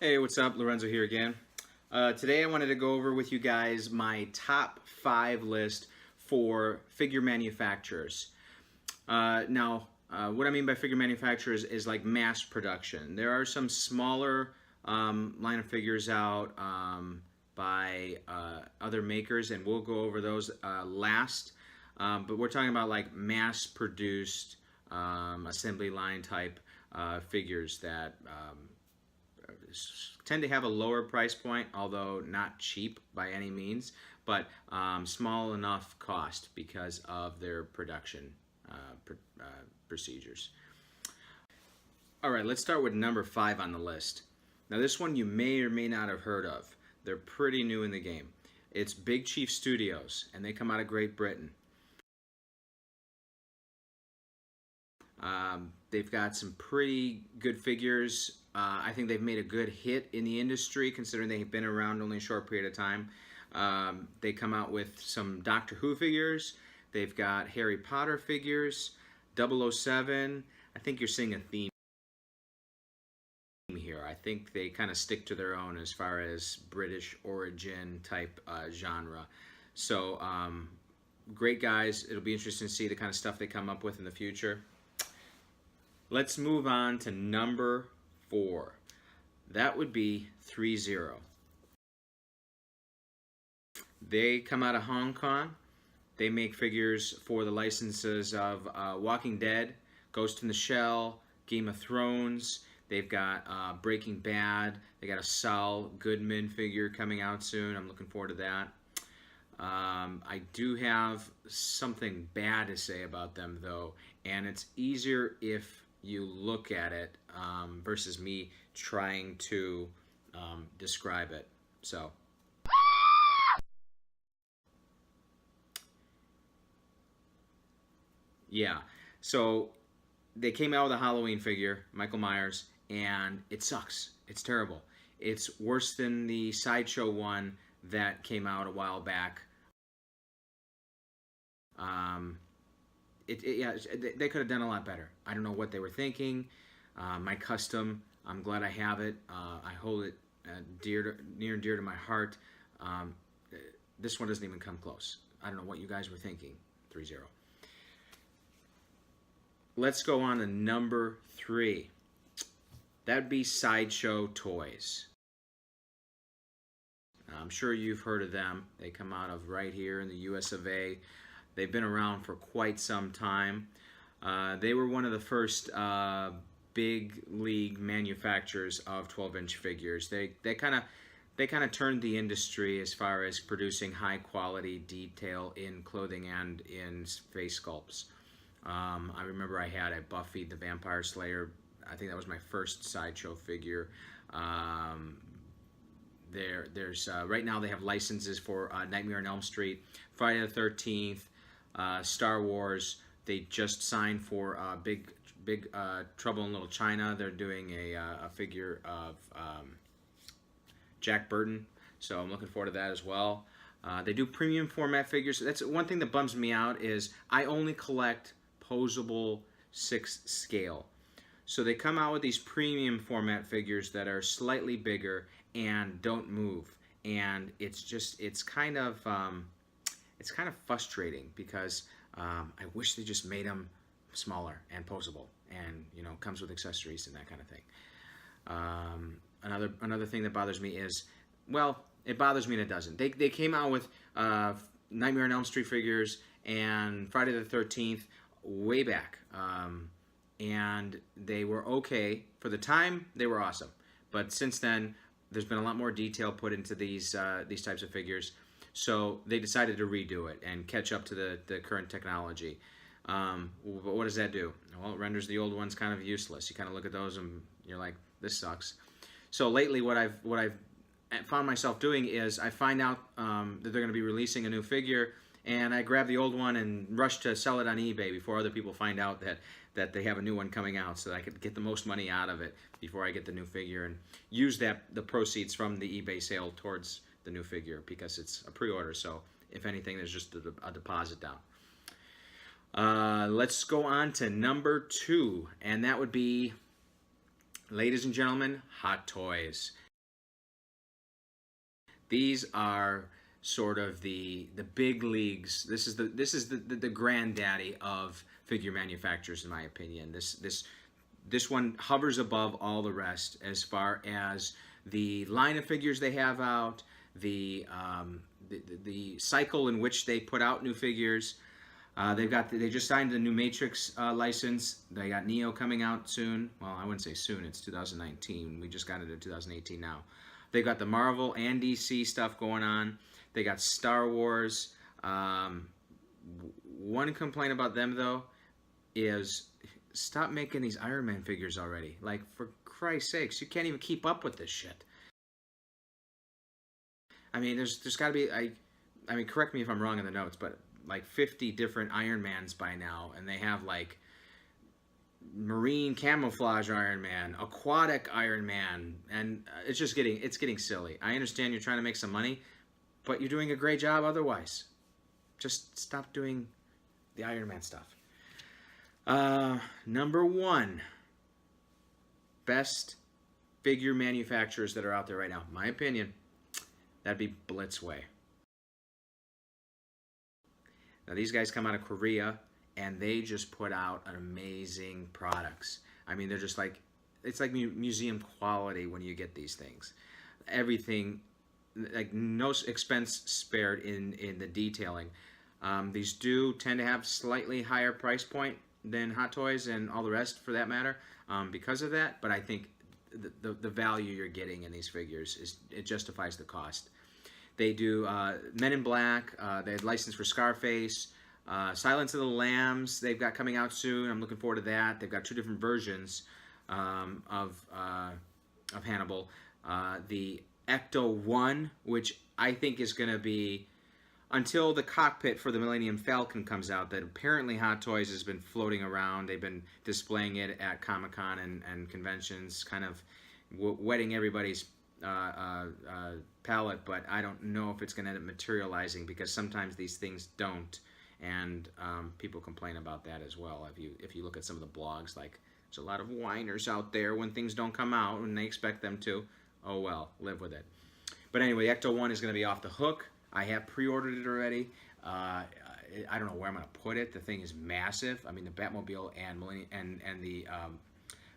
Hey, what's up? Lorenzo here again. Today I wanted to go over with you guys my top 5 list for figure manufacturers. What I mean by figure manufacturers is like mass production. There are some smaller line of figures out by other makers, and we'll go over those last. But we're talking about like mass produced assembly line type figures that tend to have a lower price point, although not cheap by any means, but small enough cost because of their production procedures. All right, let's start with number 5 on the list. Now this one you may or may not have heard of. They're pretty new in the game. It's Big Chief Studios, and they come out of Great Britain. They've got some pretty good figures. I think they've made a good hit in the industry considering they've been around only a short period of time. They come out with some Doctor Who figures. They've got Harry Potter figures, 007. I think you're seeing a theme here. I think they kind of stick to their own as far as British origin type genre. So great guys. It'll be interesting to see the kind of stuff they come up with in the future. Let's move on to number 4. That would be 3-0. They come out of Hong Kong. They make figures for the licenses of Walking Dead, Ghost in the Shell, Game of Thrones. They've got Breaking Bad. They got a Saul Goodman figure coming out soon. I'm looking forward to that. I do have something bad to say about them, though, and it's easier if you look at it versus me trying to describe it. So, yeah. So they came out with a Halloween figure, Michael Myers, and it sucks. It's terrible. It's worse than the Sideshow one that came out a while back. Yeah, they could have done a lot better. I don't know what they were thinking. My custom, I'm glad I have it. I hold it near and dear to my heart. This one doesn't even come close. I don't know what you guys were thinking. 3-0. Let's go on to number 3. That'd be Sideshow Toys. I'm sure you've heard of them. They come out of right here in the US of A. They've been around for quite some time. They were one of the first big league manufacturers of 12-inch figures. They kind of turned the industry as far as producing high quality detail in clothing and in face sculpts. I remember I had a Buffy the Vampire Slayer. I think that was my first Sideshow figure. There's right now they have licenses for Nightmare on Elm Street, Friday the 13th, Star Wars. They just signed for Big Trouble in Little China. They're doing a figure of Jack Burton, so I'm looking forward to that as well. They do premium format figures. That's one thing that bums me out is I only collect posable 6 scale. So they come out with these premium format figures that are slightly bigger and don't move, and it's kind of frustrating because I wish they just made them smaller and posable, and comes with accessories and that kind of thing. Another thing that bothers me is, well, it bothers me and it doesn't. They came out with Nightmare on Elm Street figures and Friday the 13th way back, and they were okay for the time. They were awesome, but since then there's been a lot more detail put into these types of figures, so they decided to redo it and catch up to the current technology. But what does that do? Well, it renders the old ones kind of useless. You kind of look at those and you're like, this sucks. So lately, what I've found myself doing is I find out that they're going to be releasing a new figure, and I grab the old one and rush to sell it on eBay before other people find out that they have a new one coming out, so that I could get the most money out of it before I get the new figure and use the proceeds from the eBay sale towards the new figure, because it's a pre-order, so if anything, there's just a deposit down. Let's go on to number 2, and that would be, ladies and gentlemen, Hot Toys. These are sort of the big leagues. This is the granddaddy of figure manufacturers, in my opinion. This one hovers above all the rest as far as the line of figures they have out, the cycle in which they put out new figures. They just signed a new Matrix license. They got Neo coming out soon. Well, I wouldn't say soon. It's 2019. We just got it in 2018 now. They got the Marvel and DC stuff going on. They got Star Wars. One complaint about them though is stop making these Iron Man figures already. Like, for Christ's sakes, you can't even keep up with this shit. I mean, there's got to be I mean, correct me if I'm wrong in the notes, but like 50 different Iron Mans by now, and they have like marine camouflage Iron Man, aquatic Iron Man, and it's getting silly. I understand you're trying to make some money, but you're doing a great job otherwise. Just stop doing the Iron Man stuff. Number one, best figure manufacturers that are out there right now, my opinion, that'd be Blitzway. Now these guys come out of Korea, and they just put out amazing products. I mean, they're just like, it's like museum quality when you get these things. Everything, like no expense spared in the detailing. These do tend to have slightly higher price point than Hot Toys and all the rest for that matter because of that, but I think the value you're getting in these figures it justifies the cost. They do Men in Black. They had license for Scarface, Silence of the Lambs. They've got coming out soon. I'm looking forward to that. They've got two different versions of Hannibal. The Ecto 1, which I think is going to be until the cockpit for the Millennium Falcon comes out. That apparently Hot Toys has been floating around. They've been displaying it at Comic-Con and conventions, kind of whetting everybody's palette, but I don't know if it's going to end up materializing because sometimes these things don't, and people complain about that as well. If you look at some of the blogs, like there's a lot of whiners out there when things don't come out and they expect them to. Oh well, live with it. But anyway, Ecto 1 is going to be off the hook. I have pre-ordered it already. I don't know where I'm going to put it. The thing is massive. I mean, the Batmobile and the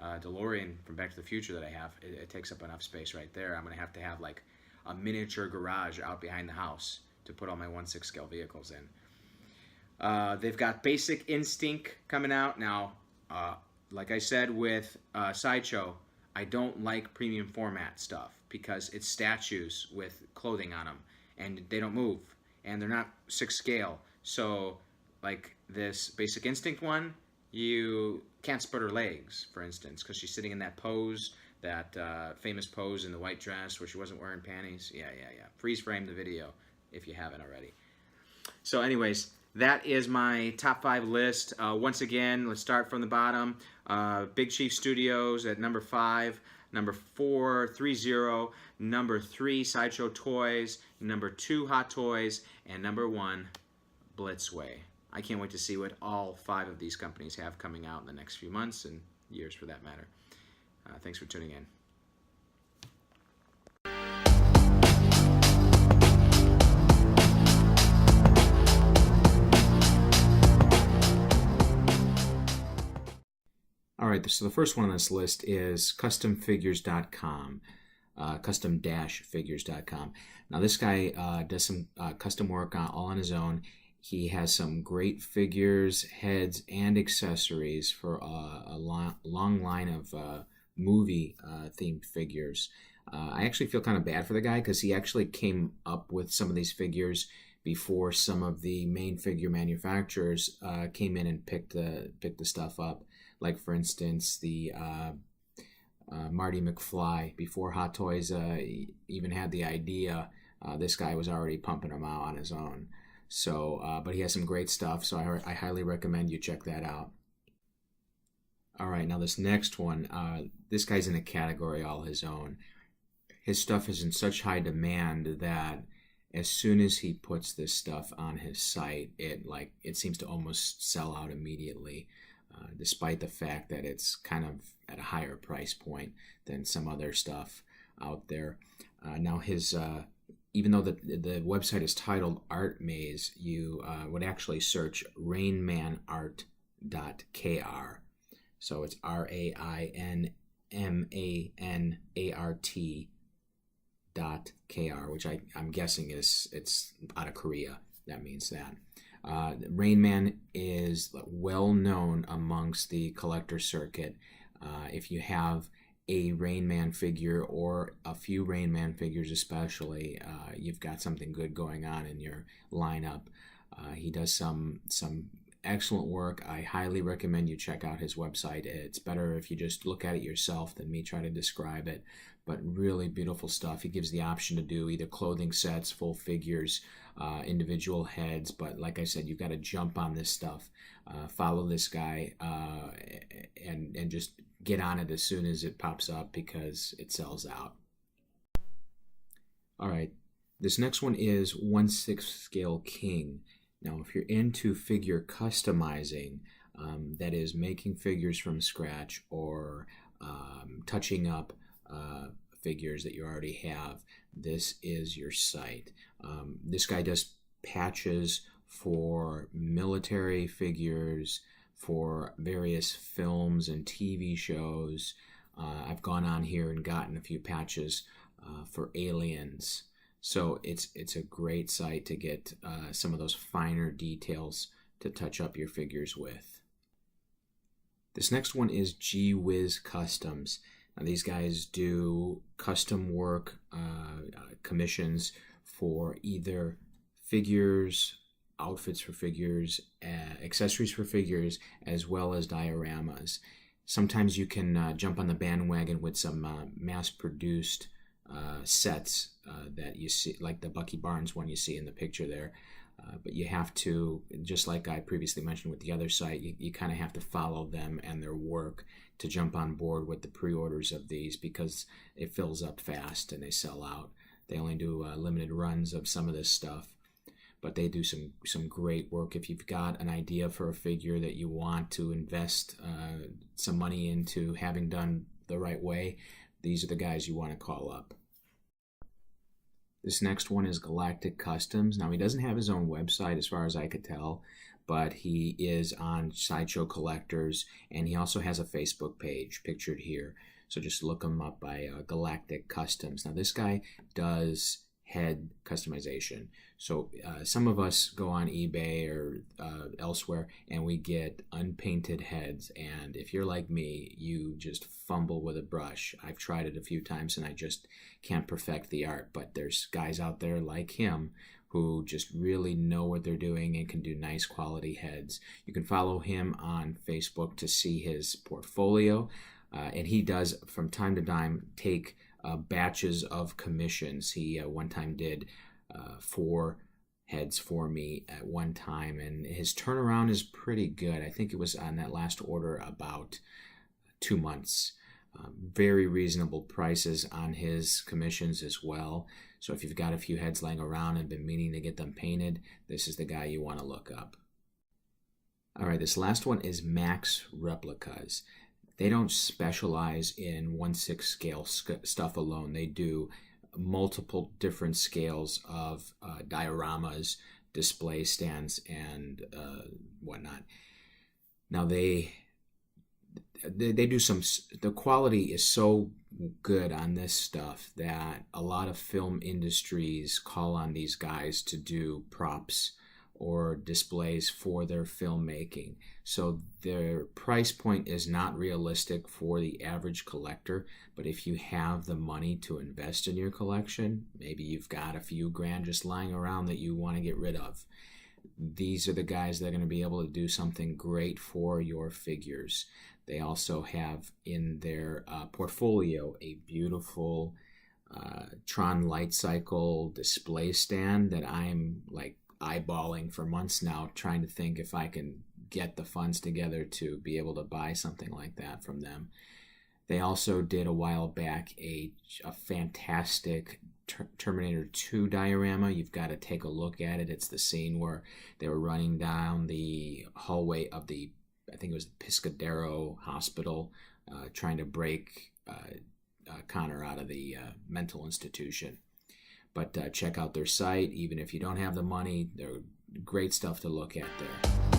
DeLorean from Back to the Future that I have, it takes up enough space right there. I'm going to have like a miniature garage out behind the house to put all my 1/6 scale vehicles in. They've got Basic Instinct coming out. Now, like I said with Sideshow, I don't like premium format stuff because it's statues with clothing on them, and they don't move, and they're not 6 scale. So, like this Basic Instinct one, you can't spread her legs, for instance, because she's sitting in that pose, that famous pose in the white dress where she wasn't wearing panties. Yeah. Freeze frame the video if you haven't already. So anyways, that is my top 5 list. Once again, let's start from the bottom. Big Chief Studios at number 5. Number 4, 3-0. Number 3, Sideshow Toys. Number 2, Hot Toys. And number 1, Blitzway. I can't wait to see what all 5 of these companies have coming out in the next few months and years for that matter. Thanks for tuning in. All right, so the first one on this list is customfigures.com, custom-figures.com. Now, this guy does some custom work all on his own. He has some great figures, heads, and accessories for a long line of movie-themed figures. I actually feel kind of bad for the guy because he actually came up with some of these figures before some of the main figure manufacturers came in and picked the stuff up. Like, for instance, the Marty McFly. Before Hot Toys even had the idea, this guy was already pumping them out on his own. So, but he has some great stuff, so I highly recommend you check that out. All right, now this next one, this guy's in a category all his own. His stuff is in such high demand that as soon as he puts this stuff on his site, it seems to almost sell out immediately, despite the fact that it's kind of at a higher price point than some other stuff out there. Now his even though the website is titled Art Maze, you would actually search rainmanart.kr. So it's RAINMANART.kr, which I'm guessing it's out of Korea. That means that. Rain Man is well known amongst the collector circuit. If you have a Rain Man figure or a few Rain Man figures especially, you've got something good going on in your lineup. He does some excellent work. I highly recommend you check out his website. It's better if you just look at it yourself than me try to describe it, but really beautiful stuff. He gives the option to do either clothing sets, full figures, individual heads, but like I said, you've got to jump on this stuff. Follow this guy and just get on it as soon as it pops up because it sells out. All right, this next one is 1/6 scale king. Now, if you're into figure customizing, that is making figures from scratch or touching up figures that you already have, this is your site. This guy does patches for military figures, for various films and TV shows. I've gone on here and gotten a few patches for aliens. So it's a great site to get some of those finer details to touch up your figures with. This next one is Gee Whiz Customs. Now these guys do custom work, commissions for either figures, outfits for figures, accessories for figures, as well as dioramas. Sometimes you can jump on the bandwagon with some mass-produced sets that you see, like the Bucky Barnes one you see in the picture there. But you have to, just like I previously mentioned with the other site, you kind of have to follow them and their work to jump on board with the pre-orders of these because it fills up fast and they sell out. They only do limited runs of some of this stuff, but they do some great work. If you've got an idea for a figure that you want to invest some money into having done the right way, these are the guys you want to call up. This next one is Galactic Customs. Now, he doesn't have his own website as far as I could tell, but he is on Sideshow Collectors, and he also has a Facebook page pictured here. So just look him up by Galactic Customs. Now, this guy does head customization. So some of us go on eBay or elsewhere and we get unpainted heads, and if you're like me, you just fumble with a brush. I've tried it a few times and I just can't perfect the art, but there's guys out there like him who just really know what they're doing and can do nice quality heads. You can follow him on Facebook to see his portfolio, and he does from time to time take batches of commissions. He one time did 4 heads for me at one time, and his turnaround is pretty good. I think it was on that last order about 2 months. Very reasonable prices on his commissions as well. So if you've got a few heads laying around and been meaning to get them painted, this is the guy you want to look up. All right, this last one is Max Replicas. They don't specialize in 1/6 scale stuff alone. They do multiple different scales of dioramas, display stands, and whatnot. Now they do some. The quality is so good on this stuff that a lot of film industries call on these guys to do props or displays for their filmmaking. So their price point is not realistic for the average collector, but if you have the money to invest in your collection, maybe you've got a few grand just lying around that you want to get rid of, these are the guys that are going to be able to do something great for your figures. They also have in their portfolio a beautiful Tron Light Cycle display stand that I'm like eyeballing for months now, trying to think if I can get the funds together to be able to buy something like that from them. They also did a while back a fantastic Terminator 2 diorama. You've got to take a look at it. It's the scene where they were running down the hallway of the, I think it was the Piscadero Hospital, trying to break Connor out of the mental institution. But check out their site. Even if you don't have the money, they're great stuff to look at there.